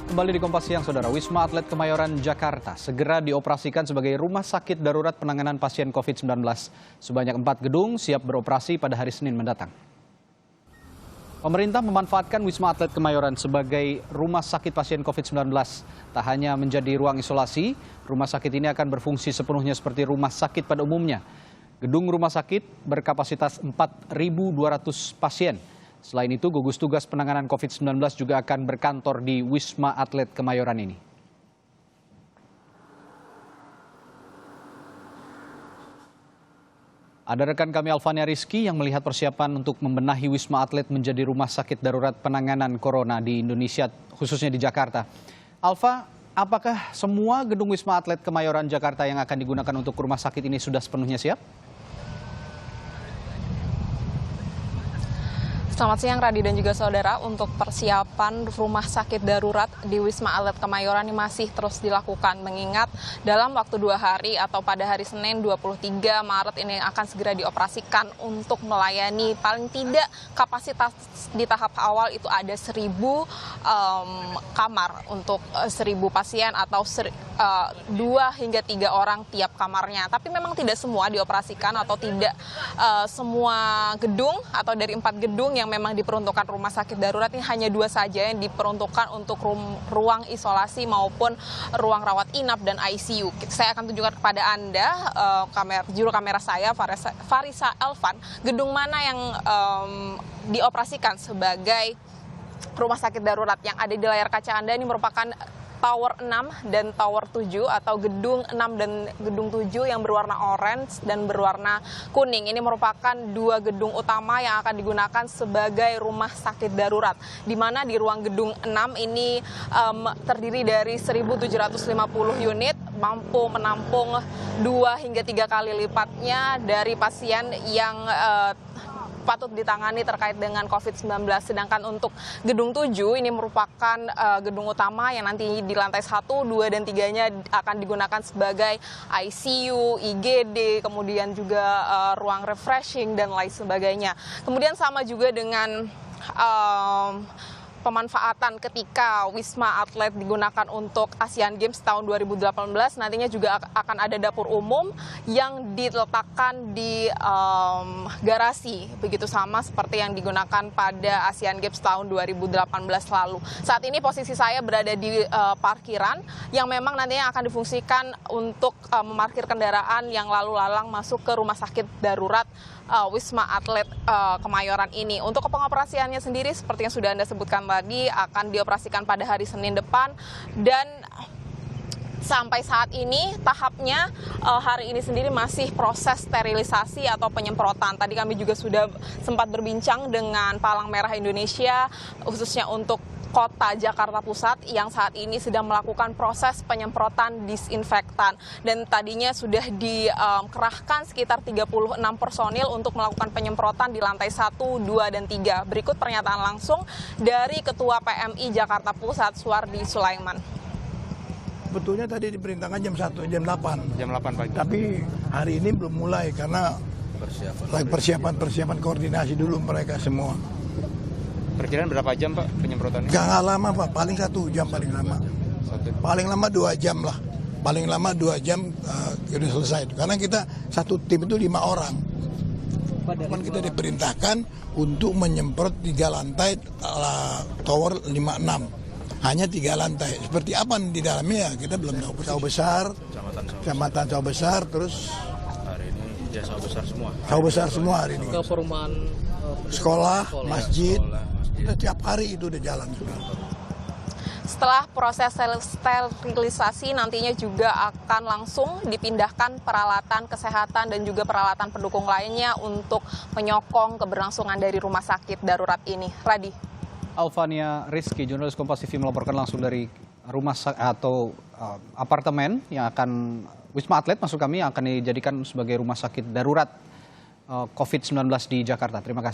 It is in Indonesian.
Kembali di Kompas Siang, Saudara. Wisma Atlet Kemayoran, Jakarta segera dioperasikan sebagai rumah sakit darurat penanganan pasien COVID-19. Sebanyak 4 gedung siap beroperasi pada hari Senin mendatang. Pemerintah memanfaatkan Wisma Atlet Kemayoran sebagai rumah sakit pasien COVID-19. Tak hanya menjadi ruang isolasi, rumah sakit ini akan berfungsi sepenuhnya seperti rumah sakit pada umumnya. Gedung rumah sakit berkapasitas 4.200 pasien. Selain itu, gugus tugas penanganan COVID-19 juga akan berkantor di Wisma Atlet Kemayoran ini. Ada rekan kami Alfania Rizky yang melihat persiapan untuk membenahi Wisma Atlet menjadi rumah sakit darurat penanganan corona di Indonesia, khususnya di Jakarta. Alfa, apakah semua gedung Wisma Atlet Kemayoran Jakarta yang akan digunakan untuk rumah sakit ini sudah sepenuhnya siap? Selamat siang Radi dan juga saudara. Untuk persiapan rumah sakit darurat di Wisma Atlet Kemayoran ini masih terus dilakukan, mengingat dalam waktu 2 hari atau pada hari Senin 23 Maret ini akan segera dioperasikan untuk melayani paling tidak kapasitas di tahap awal itu ada 1.000 kamar untuk 1.000 pasien atau 2 hingga 3 orang tiap kamarnya. Tapi memang tidak semua dioperasikan atau tidak semua gedung atau dari 4 gedung yang memang diperuntukkan rumah sakit darurat ini hanya 2 saja yang diperuntukkan untuk ruang isolasi maupun ruang rawat inap dan ICU. Saya akan tunjukkan kepada Anda juru kamera saya Farisa Elvan, gedung mana yang dioperasikan sebagai rumah sakit darurat. Yang ada di layar kaca Anda ini merupakan Tower 6 dan Tower 7 atau gedung 6 dan gedung 7 yang berwarna orange dan berwarna kuning. Ini merupakan 2 gedung utama yang akan digunakan sebagai rumah sakit darurat. Di mana di ruang gedung 6 ini terdiri dari 1.750 unit, mampu menampung 2 hingga 3 kali lipatnya dari pasien yang patut ditangani terkait dengan COVID-19. Sedangkan untuk gedung 7 ini merupakan gedung utama yang nanti di lantai 1, 2, dan 3-nya akan digunakan sebagai ICU, IGD, kemudian juga ruang refreshing dan lain sebagainya. Kemudian sama juga dengan pemanfaatan ketika Wisma Atlet digunakan untuk Asian Games tahun 2018, nantinya juga akan ada dapur umum yang diletakkan di garasi, begitu sama seperti yang digunakan pada Asian Games tahun 2018 lalu. Saat ini posisi saya berada di parkiran yang memang nantinya akan difungsikan untuk memarkir kendaraan yang lalu lalang masuk ke rumah sakit darurat Wisma Atlet Kemayoran ini. Untuk pengoperasiannya sendiri seperti yang sudah Anda sebutkan tadi akan dioperasikan pada hari Senin depan, dan sampai saat ini tahapnya hari ini sendiri masih proses sterilisasi atau penyemprotan. Tadi kami juga sudah sempat berbincang dengan Palang Merah Indonesia khususnya untuk Kota Jakarta Pusat yang saat ini sedang melakukan proses penyemprotan disinfektan, dan tadinya sudah dikerahkan sekitar 36 personil untuk melakukan penyemprotan di lantai 1, 2, dan 3. Berikut pernyataan langsung dari Ketua PMI Jakarta Pusat, Suwardi Sulaiman. Sebetulnya tadi diperintahkan jam 1, jam 8. Jam 8 pagi. Tapi hari ini belum mulai karena persiapan koordinasi dulu mereka semua. Perkiraan berapa jam Pak penyemprotannya? Gak lama Pak, paling 1 jam paling lama. Paling lama 2 jam lah. Paling lama 2 jam sudah selesai. Karena kita satu tim itu 5 orang. Kita diperintahkan untuk menyemprot 3 lantai tower 5-6. Hanya 3 lantai. Seperti apa di dalamnya kita belum tahu. Sawah besar, kecamatan Sawah besar, terus hari ini ya sawah besar semua. Sawah besar semua hari ini. Ke perumahan sekolah, masjid. Kita tiap hari itu udah jalan sudah. Setelah proses sterilisasi nantinya juga akan langsung dipindahkan peralatan kesehatan dan juga peralatan pendukung lainnya untuk menyokong keberlangsungan dari rumah sakit darurat ini. Radi. Alfania Rizky, jurnalis Kompas TV melaporkan langsung dari rumah atau apartemen yang akan Wisma Atlet maksud kami yang akan dijadikan sebagai rumah sakit darurat COVID-19 di Jakarta. Terima kasih.